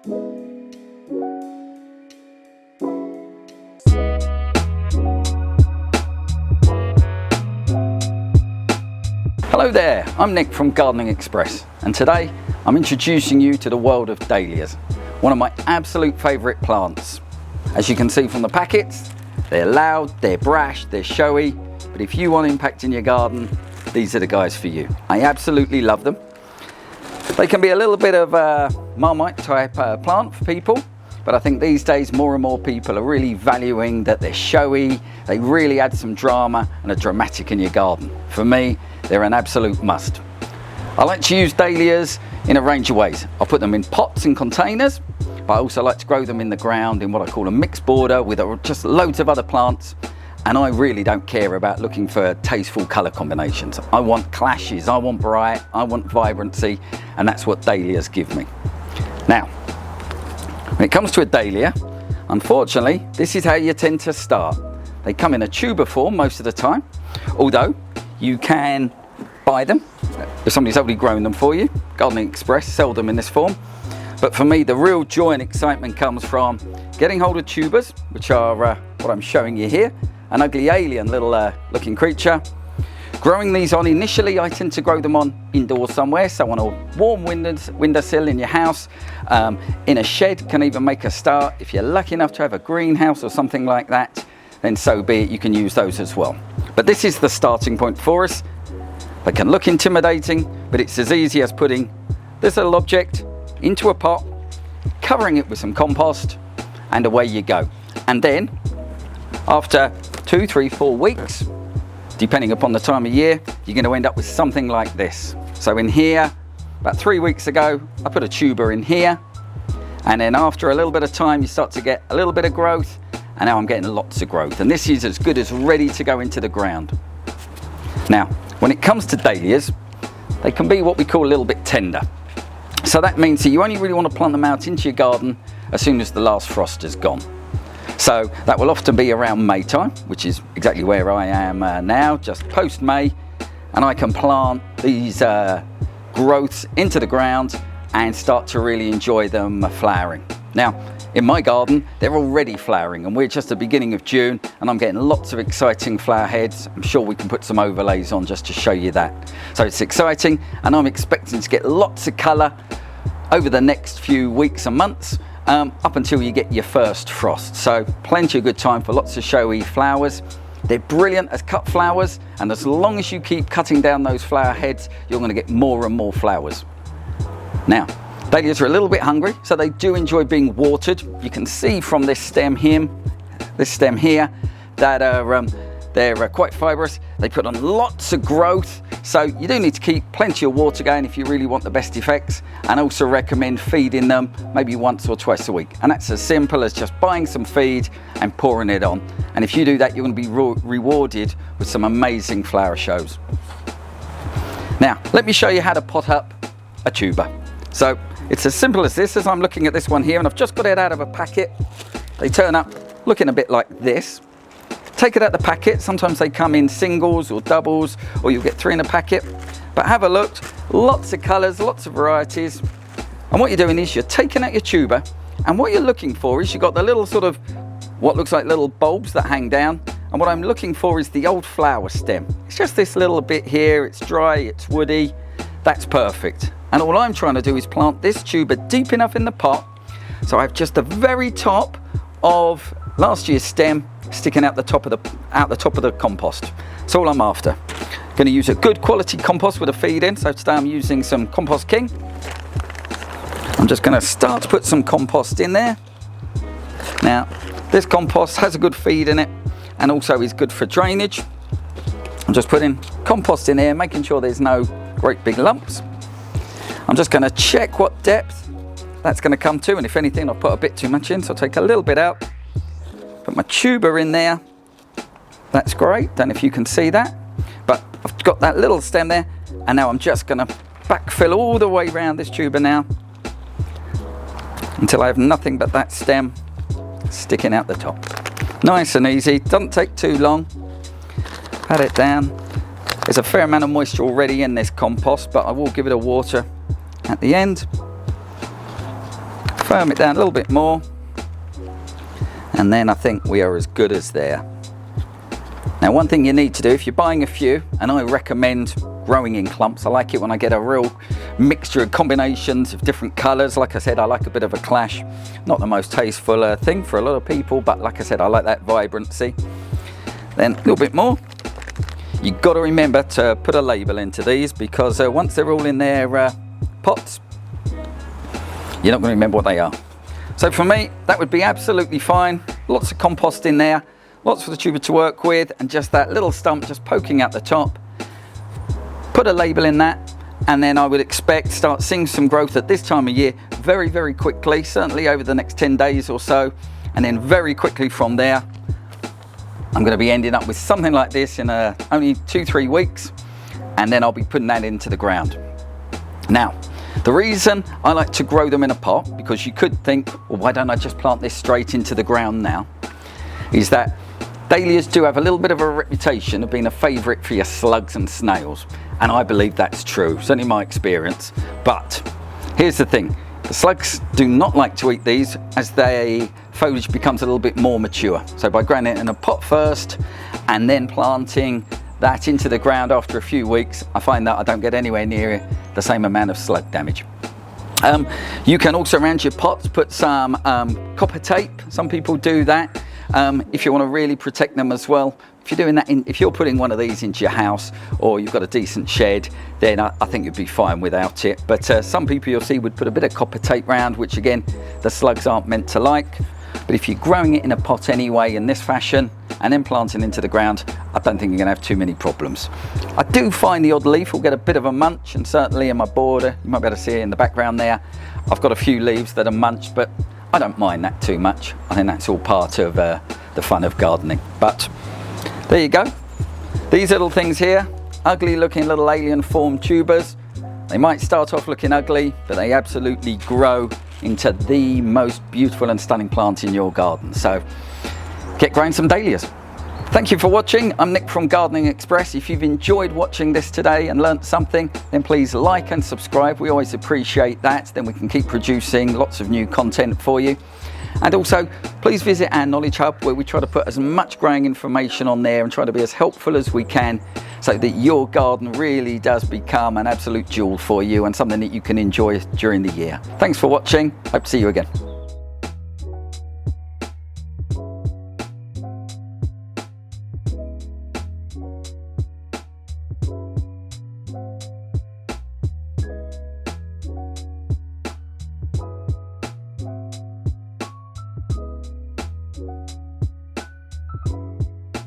Hello there, I'm Nick from Gardening Express, and today I'm introducing you to the world of dahlias, one of my absolute favourite plants. As you can see from the packets, they're loud, they're brash, they're showy, but if you want impact in your garden, these are the guys for you. I absolutely love them. They can be a little bit of a Marmite type plant for people, but I think these days more and more people are really valuing that they're showy, they really add some drama and are dramatic in your garden. For me, they're an absolute must. I like to use dahlias in a range of ways. I'll put them in pots and containers, but I also like to grow them in the ground in what I call a mixed border with just loads of other plants. And I really don't care about looking for tasteful colour combinations. I want clashes, I want bright, I want vibrancy, and that's what dahlias give me. Now, when it comes to a dahlia, unfortunately, this is how you tend to start. They come in a tuber form most of the time, although you can buy them if somebody's already grown them for you. Gardening Express sell them in this form. But for me, the real joy and excitement comes from getting hold of tubers, which are what I'm showing you here, an ugly alien little looking creature. Growing these on, initially I tend to grow them on indoors somewhere, so on a warm windowsill in your house, in a shed can even make a start. If you're lucky enough to have a greenhouse or something like that, then so be it, you can use those as well. But this is the starting point for us. They can look intimidating, but it's as easy as putting this little object into a pot, covering it with some compost, and away you go. And then, after 2, 3, 4 weeks, depending upon the time of year, you're going to end up with something like this. So in here, about 3 weeks ago, I put a tuber in here, and then after a little bit of time, you start to get a little bit of growth, and now I'm getting lots of growth. And this is as good as ready to go into the ground. Now, when it comes to dahlias, they can be what we call a little bit tender. So that means that you only really want to plant them out into your garden as soon as the last frost is gone. So that will often be around May time, which is exactly where I am now, just post-May, and I can plant these growths into the ground and start to really enjoy them flowering. Now, in my garden, they're already flowering, and we're just at the beginning of June, and I'm getting lots of exciting flower heads. I'm sure we can put some overlays on just to show you that. So it's exciting, and I'm expecting to get lots of colour over the next few weeks and months, up until you get your first frost. So plenty of good time for lots of showy flowers. They're brilliant as cut flowers, and as long as you keep cutting down those flower heads, you're going to get more and more flowers. Now, dahlias are a little bit hungry, so they do enjoy being watered. You can see from this stem here, that they're quite fibrous. They put on lots of growth, so you do need to keep plenty of water going if you really want the best effects, and also recommend feeding them maybe once or twice a week. And that's as simple as just buying some feed and pouring it on. And if you do that, you're going to be rewarded with some amazing flower shows. Now, let me show you how to pot up a tuber. So it's as simple as this, as I'm looking at this one here, and I've just got it out of a packet. They turn up looking a bit like this. Take it out the packet. Sometimes they come in singles or doubles, or you'll get 3 in a packet. But have a look, lots of colours, lots of varieties. And what you're doing is you're taking out your tuber, and what you're looking for is you've got the little sort of, what looks like little bulbs that hang down. And what I'm looking for is the old flower stem. It's just this little bit here, it's dry, it's woody. That's perfect. And all I'm trying to do is plant this tuber deep enough in the pot, so I have just the very top of last year's stem sticking out the top of the compost. That's all I'm after. Going to use a good quality compost with a feed in, so today I'm using some Compost King. I'm just going to start to put some compost in there. Now, this compost has a good feed in it and also is good for drainage. I'm just putting compost in here, making sure there's no great big lumps. I'm just going to check what depth that's going to come to, and if anything, I'll put a bit too much in, so I'll take a little bit out. Put my tuber in there. That's great. Don't know if you can see that, but I've got that little stem there, and now I'm just going to backfill all the way around this tuber now until I have nothing but that stem sticking out the top. Nice and easy. Doesn't take too long. Pat it down. There's a fair amount of moisture already in this compost, but I will give it a water at the end. firm it down a little bit more, and then I think we are as good as there. Now, one thing you need to do if you're buying a few, and I recommend growing in clumps. I like it when I get a real mixture of combinations of different colours. Like I said, I like a bit of a clash. Not the most tasteful thing for a lot of people, but like I said, I like that vibrancy. Then a little bit more. You've got to remember to put a label into these, because once they're all in their pots, you're not going to remember what they are. So for me, that would be absolutely fine. Lots of compost in there, lots for the tuber to work with, and just that little stump just poking out the top. Put a label in that, and then I would expect start seeing some growth at this time of year very, very quickly, certainly over the next 10 days or so, and then very quickly from there, I'm going to be ending up with something like this in only 2-3 weeks, and then I'll be putting that into the ground. Now, the reason I like to grow them in a pot, because you could think, well, why don't I just plant this straight into the ground now, is that dahlias do have a little bit of a reputation of being a favourite for your slugs and snails, and I believe that's true, certainly my experience. But here's the thing, the slugs do not like to eat these as their foliage becomes a little bit more mature. So by growing it in a pot first and then planting that into the ground after a few weeks, I find that I don't get anywhere near the same amount of slug damage. You can also, around your pots, put some copper tape. Some people do that if you want to really protect them as well. If you're doing that, if you're putting one of these into your house, or you've got a decent shed, then I think you'd be fine without it. But some people you'll see would put a bit of copper tape round, which again, the slugs aren't meant to like. But if you're growing it in a pot anyway in this fashion and then planting into the ground, I don't think you're going to have too many problems. I do find the odd leaf will get a bit of a munch, and certainly in my border, you might be able to see it in the background there, I've got a few leaves that are munched, but I don't mind that too much. I think that's all part of the fun of gardening. But there you go. These little things here, ugly looking little alien formed tubers. They might start off looking ugly, but they absolutely grow into the most beautiful and stunning plant in your garden. So get growing some dahlias. Thank you for watching. I'm Nick from Gardening Express. If you've enjoyed watching this today and learnt something, then please like and subscribe. We always appreciate that. Then we can keep producing lots of new content for you. And also, please visit our Knowledge Hub, where we try to put as much growing information on there and try to be as helpful as we can, so that your garden really does become an absolute jewel for you and something that you can enjoy during the year. Thanks for watching. Hope to see you again.